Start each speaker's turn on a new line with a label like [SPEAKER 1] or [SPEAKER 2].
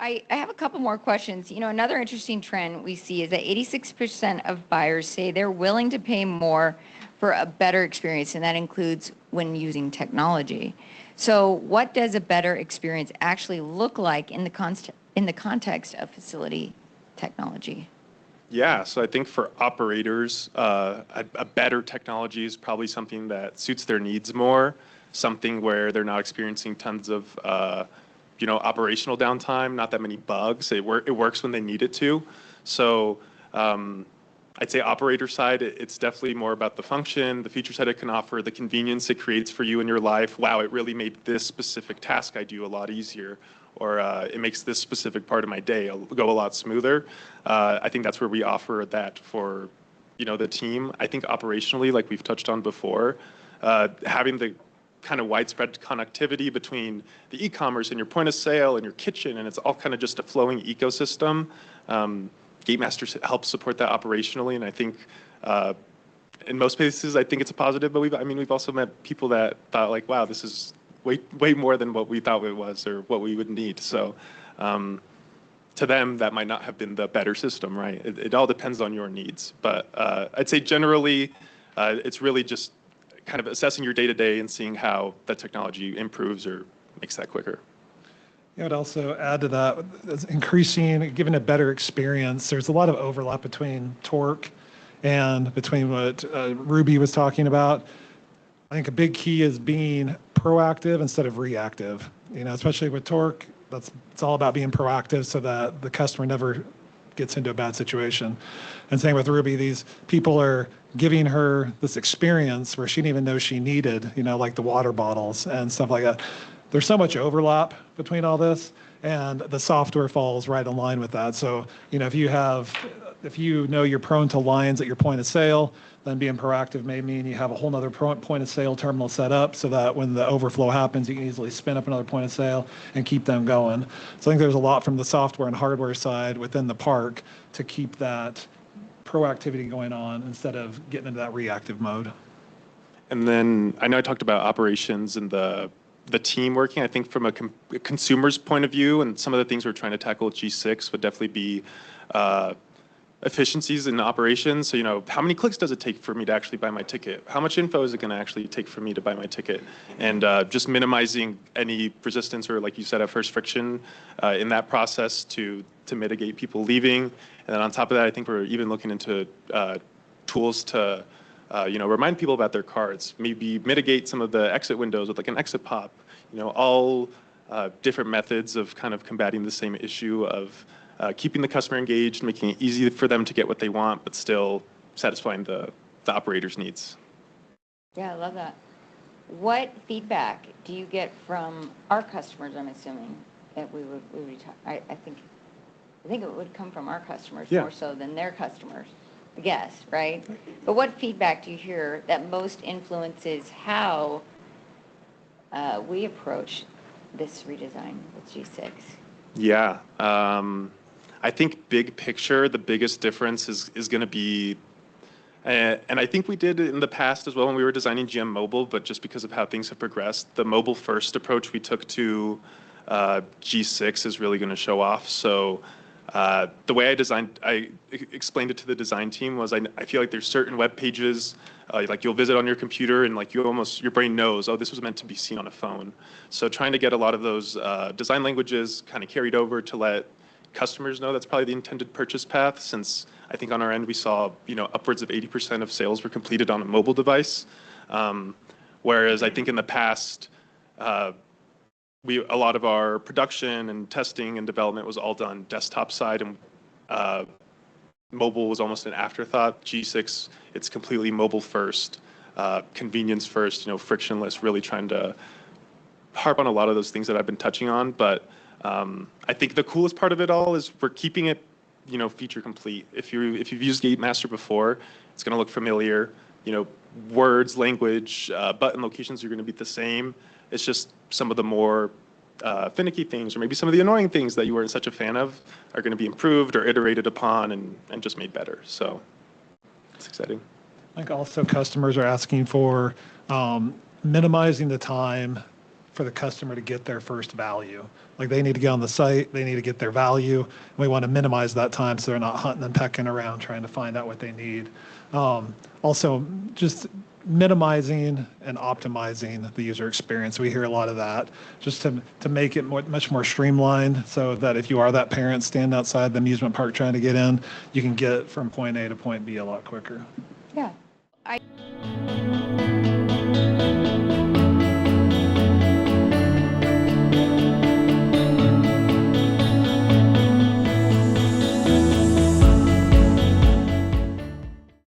[SPEAKER 1] I have a couple more questions. Another interesting trend we see is that 86% of buyers say they're willing to pay more for a better experience, and that includes when using technology. So what does a better experience actually look like in the context of facility technology?
[SPEAKER 2] Yeah, so I think for operators, a better technology is probably something that suits their needs more, something where they're not experiencing tons of operational downtime, not that many bugs. It works when they need it to. So I'd say operator side, it's definitely more about the function, the features that it can offer, the convenience it creates for you in your life. Wow, it really made this specific task I do a lot easier, or it makes this specific part of my day go a lot smoother. I think that's where we offer that for the team. I think operationally, like we've touched on before, having the kind of widespread connectivity between the e-commerce and your point of sale and your kitchen, and it's all kind of just a flowing ecosystem. GateMaster helps support that operationally, and I think in most cases, I think it's a positive. But we've also met people that thought like, wow, this is way more than what we thought it was or what we would need. So to them, that might not have been the better system, right? It all depends on your needs. But I'd say generally, it's really just kind of assessing your day-to-day and seeing how that technology improves or makes that quicker.
[SPEAKER 3] I would also add to that, giving a better experience. There's a lot of overlap between Torque and between what Ruby was talking about. I think a big key is being proactive instead of reactive. Especially with Torque, it's all about being proactive so that the customer never gets into a bad situation. And same with Ruby, these people are giving her this experience where she didn't even know she needed, like the water bottles and stuff like that. There's so much overlap between all this, and the software falls right in line with that. So, if you know you're prone to lines at your point of sale, then being proactive may mean you have a whole nother point of sale terminal set up so that when the overflow happens, you can easily spin up another point of sale and keep them going. So I think there's a lot from the software and hardware side within the park to keep that proactivity going on instead of getting into that reactive mode.
[SPEAKER 2] And then I know I talked about operations and the team working. I think from a consumer's point of view, and some of the things we're trying to tackle with G6 would definitely be efficiencies in operations. So, how many clicks does it take for me to actually buy my ticket? How much info is it going to actually take for me to buy my ticket? And just minimizing any resistance or, like you said, at first friction in that process to mitigate people leaving. And then on top of that, I think we're even looking into tools to remind people about their cards, maybe mitigate some of the exit windows with like an exit pop, all different methods of kind of combating the same issue of keeping the customer engaged, making it easy for them to get what they want, but still satisfying the operator's needs.
[SPEAKER 1] Yeah, I love that. What feedback do you get from our customers, I'm assuming, that I think it would come from our customers more so than their customers. I guess, right? But what feedback do you hear that most influences how we approach this redesign with G6?
[SPEAKER 2] Yeah. I think big picture, the biggest difference is going to be, and I think we did in the past as well when we were designing GM Mobile, but just because of how things have progressed, the mobile first approach we took to G6 is really going to show off. So the way I explained it to the design team was I feel like there's certain web pages like you'll visit on your computer and like your brain knows, oh, this was meant to be seen on a phone. So trying to get a lot of those design languages kind of carried over to let customers know that's probably the intended purchase path, since I think on our end we saw upwards of 80% of sales were completed on a mobile device, whereas I think in the past a lot of our production and testing and development was all done desktop side, and mobile was almost an afterthought. G6, it's completely mobile first, convenience first, frictionless, really trying to harp on a lot of those things that I've been touching on. But I think the coolest part of it all is we're keeping it, feature complete. If you've used GateMaster before, it's going to look familiar. Words, language, button locations are going to be the same. It's just some of the more finicky things, or maybe some of the annoying things that you weren't such a fan of, are going to be improved or iterated upon and just made better. So it's exciting.
[SPEAKER 3] I think also customers are asking for minimizing the time for the customer to get their first value. Like they need to get on the site, they need to get their value. And we want to minimize that time so they're not hunting and pecking around trying to find out what they need. Also, just minimizing and optimizing the user experience. We hear a lot of that, just to make it much more streamlined, so that if you are that parent standing outside the amusement park trying to get in, you can get from point A to point B a lot quicker.
[SPEAKER 1] Yeah.